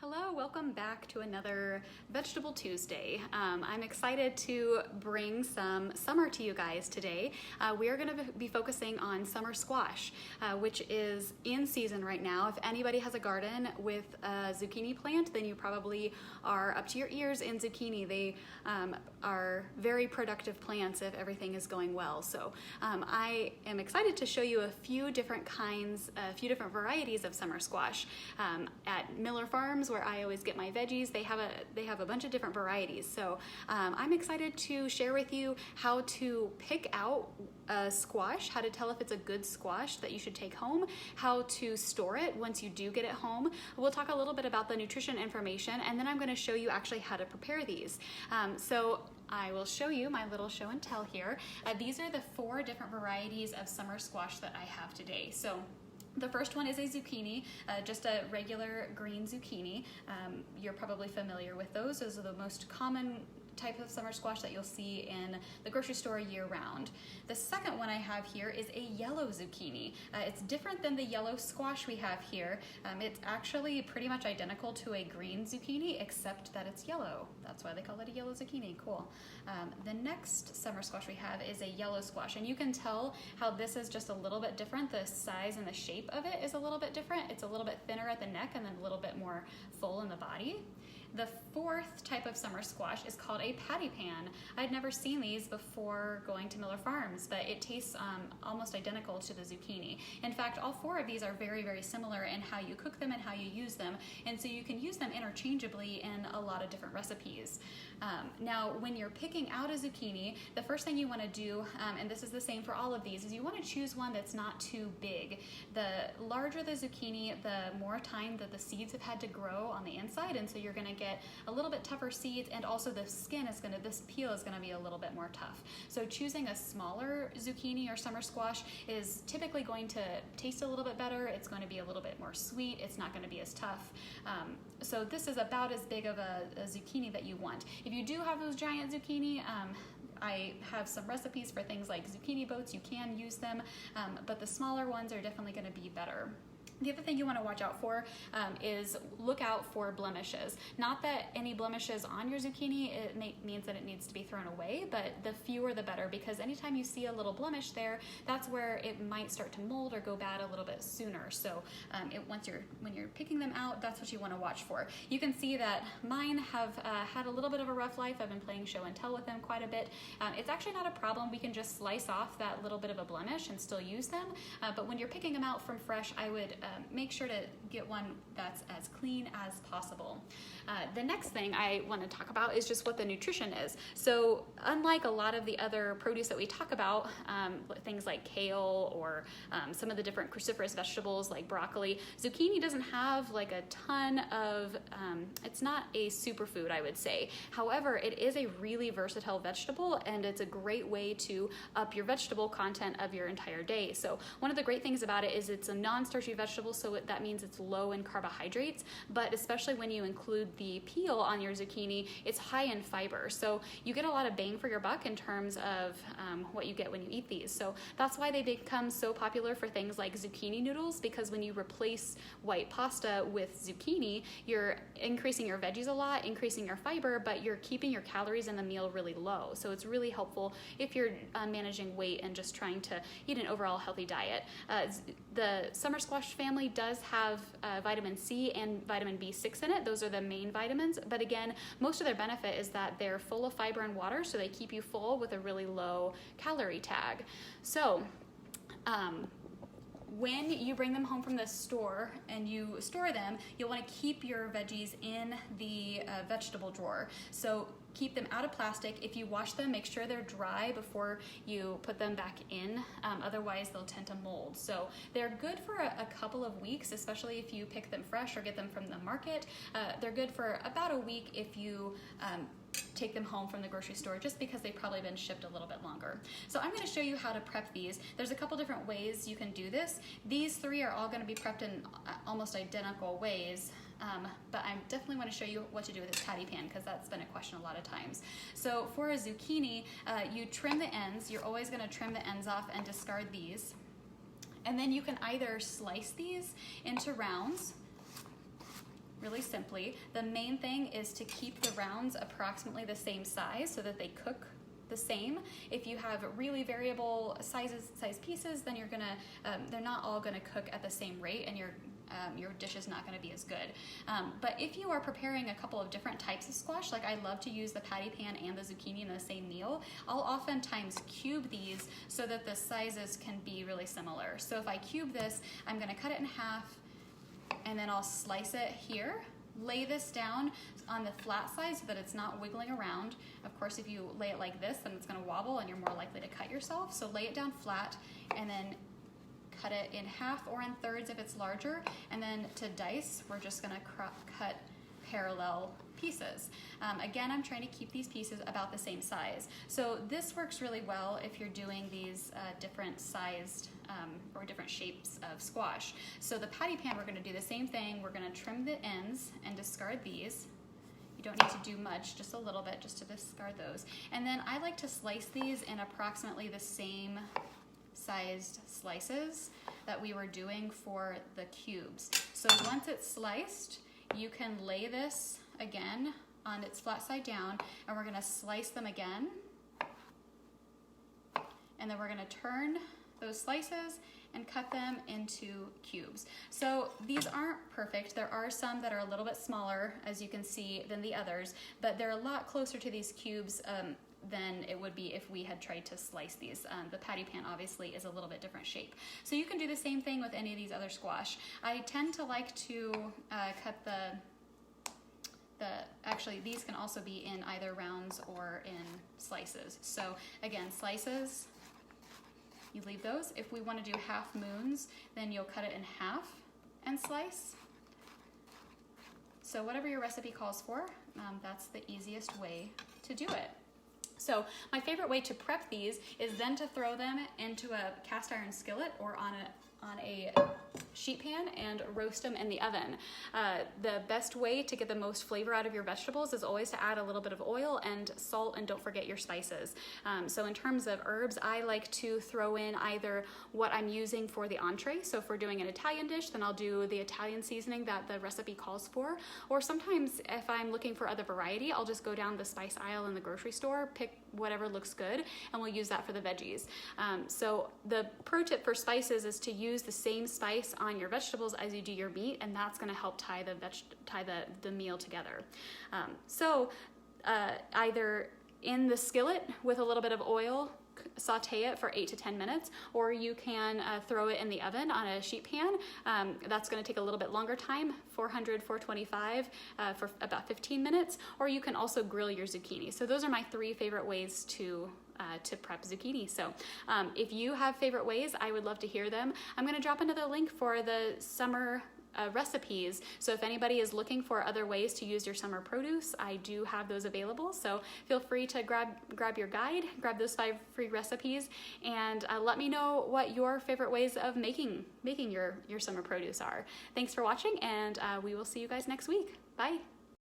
Hello, welcome back to another Vegetable Tuesday. I'm excited to bring some summer to you guys today. We are going to be focusing on summer squash, which is in season right now. If anybody has a garden with a zucchini plant, then you probably are up to your ears in zucchini. They are very productive plants if everything is going well. So I am excited to show you a few different varieties of summer squash. At Miller Farms, where I always get my veggies, they have a bunch of different varieties. So I'm excited to share with you how to pick out a squash, how to tell if it's a good squash that you should take home, how to store it once you do get it home. We'll talk a little bit about the nutrition information, and then I'm going to show you actually how to prepare these. So I will show you my little show and tell here. These are the 4 different varieties of summer squash that I have today. So the first one is a zucchini, just a regular green zucchini. You're probably familiar with those. Those are the most common type of summer squash that you'll see in the grocery store year-round. The second one I have here is a yellow zucchini. It's different than the yellow squash we have here. It's actually pretty much identical to a green zucchini, except that it's yellow. That's why they call it a yellow zucchini. Cool. The next summer squash we have is a yellow squash, and you can tell how this is just a little bit different. The size and the shape of it is a little bit different. It's a little bit thinner at the neck and then a little bit more full in the body. The 4th type of summer squash is called a patty pan. I'd never seen these before going to Miller Farms, but it tastes almost identical to the zucchini. In fact, all 4 of these are very, very similar in how you cook them and how you use them, and so you can use them interchangeably in a lot of different recipes. Now, when you're picking out a zucchini, the first thing you want to do, and this is the same for all of these, is you want to choose one that's not too big. The larger the zucchini, the more time that the seeds have had to grow on the inside, and so you're going to get a little bit tougher seeds, and also the skin is this peel is going to be a little bit more tough. So choosing a smaller zucchini or summer squash is typically going to taste a little bit better. It's going to be a little bit more sweet. It's not going to be as tough. So this is about as big of a zucchini that you want. If you do have those giant zucchini, I have some recipes for things like zucchini boats. You can use them, but the smaller ones are definitely going to be better. The other thing you want to watch out for is look out for blemishes. Not that any blemishes on your zucchini means that it needs to be thrown away, but the fewer the better, because anytime you see a little blemish there, that's where it might start to mold or go bad a little bit sooner. So when you're picking them out, that's what you want to watch for. You can see that mine have had a little bit of a rough life. I've been playing show and tell with them quite a bit. It's actually not a problem. We can just slice off that little bit of a blemish and still use them. But when you're picking them out from fresh, I would make sure to get one that's as clean as possible. The next thing I want to talk about is just what the nutrition is. So unlike a lot of the other produce that we talk about, things like kale or some of the different cruciferous vegetables like broccoli, zucchini doesn't have like a ton of, it's not a superfood, I would say. However, it is a really versatile vegetable, and it's a great way to up your vegetable content of your entire day. So one of the great things about it is it's a non-starchy vegetable, so that means it's low in carbohydrates, but especially when you include the peel on your zucchini, it's high in fiber. So you get a lot of bang for your buck in terms of what you get when you eat these. So that's why they become so popular for things like zucchini noodles, because when you replace white pasta with zucchini, you're increasing your veggies a lot, increasing your fiber, but you're keeping your calories in the meal really low. So it's really helpful if you're managing weight and just trying to eat an overall healthy diet. The summer squash family does have vitamin C and vitamin B6 in it. Those are the main vitamins, but again, most of their benefit is that they're full of fiber and water, so they keep you full with a really low calorie tag. So when you bring them home from the store and you store them, you'll want to keep your veggies in the vegetable drawer. So keep them out of plastic. If you wash them, make sure they're dry before you put them back in. Otherwise, they'll tend to mold. So they're good for a couple of weeks, especially if you pick them fresh or get them from the market. They're good for about a week if you take them home from the grocery store, just because they've probably been shipped a little bit longer. So I'm going to show you how to prep these. There's a couple different ways you can do this. These 3 are all going to be prepped in almost identical ways. But I definitely want to show you what to do with this patty pan, because that's been a question a lot of times. So for a zucchini, you trim the ends. You're always going to trim the ends off and discard these. And then you can either slice these into rounds, really simply. The main thing is to keep the rounds approximately the same size so that they cook the same. If you have really variable size pieces, then they're not all gonna cook at the same rate, and your dish is not gonna be as good. But if you are preparing a couple of different types of squash, like I love to use the patty pan and the zucchini in the same meal, I'll oftentimes cube these so that the sizes can be really similar. So if I cube this, I'm gonna cut it in half, and then I'll slice it here. Lay this down on the flat side so that it's not wiggling around. Of course, if you lay it like this, then it's gonna wobble and you're more likely to cut yourself. So lay it down flat and then cut it in half or in thirds if it's larger. And then to dice, we're just gonna cut parallel pieces. Again, I'm trying to keep these pieces about the same size. So this works really well if you're doing these different sized or different shapes of squash. So the patty pan, we're gonna do the same thing. We're gonna trim the ends and discard these. You don't need to do much, just a little bit, just to discard those. And then I like to slice these in approximately the same sized slices that we were doing for the cubes. So once it's sliced, you can lay this again on its flat side down, and we're gonna slice them again. And then we're gonna turn those slices and cut them into cubes. So these aren't perfect. There are some that are a little bit smaller, as you can see, than the others, but they're a lot closer to these cubes than it would be if we had tried to slice these. The patty pan obviously is a little bit different shape. So you can do the same thing with any of these other squash. I tend to like to cut actually these can also be in either rounds or in slices. So again, slices, you leave those. If we want to do half moons, then you'll cut it in half and slice. So whatever your recipe calls for, that's the easiest way to do it. So my favorite way to prep these is then to throw them into a cast iron skillet or on a sheet pan and roast them in the oven. The best way to get the most flavor out of your vegetables is always to add a little bit of oil and salt, and don't forget your spices. So in terms of herbs, I like to throw in either what I'm using for the entree. So if we're doing an Italian dish, then I'll do the Italian seasoning that the recipe calls for. Or sometimes if I'm looking for other variety, I'll just go down the spice aisle in the grocery store, pick whatever looks good, and we'll use that for the veggies. So the pro tip for spices is to use the same spice on your vegetables as you do your meat, and that's going to help tie the meal together. Either in the skillet with a little bit of oil, saute it for 8 to 10 minutes, or you can throw it in the oven on a sheet pan. That's going to take a little bit longer time, 400, 425 for about 15 minutes, or you can also grill your zucchini. So those are my 3 favorite ways to prep zucchini. So if you have favorite ways, I would love to hear them. I'm going to drop another link for the summer recipes. So if anybody is looking for other ways to use your summer produce, I do have those available. So feel free to grab your guide, grab those 5 free recipes, and let me know what your favorite ways of making your summer produce are. Thanks for watching, and we will see you guys next week. Bye.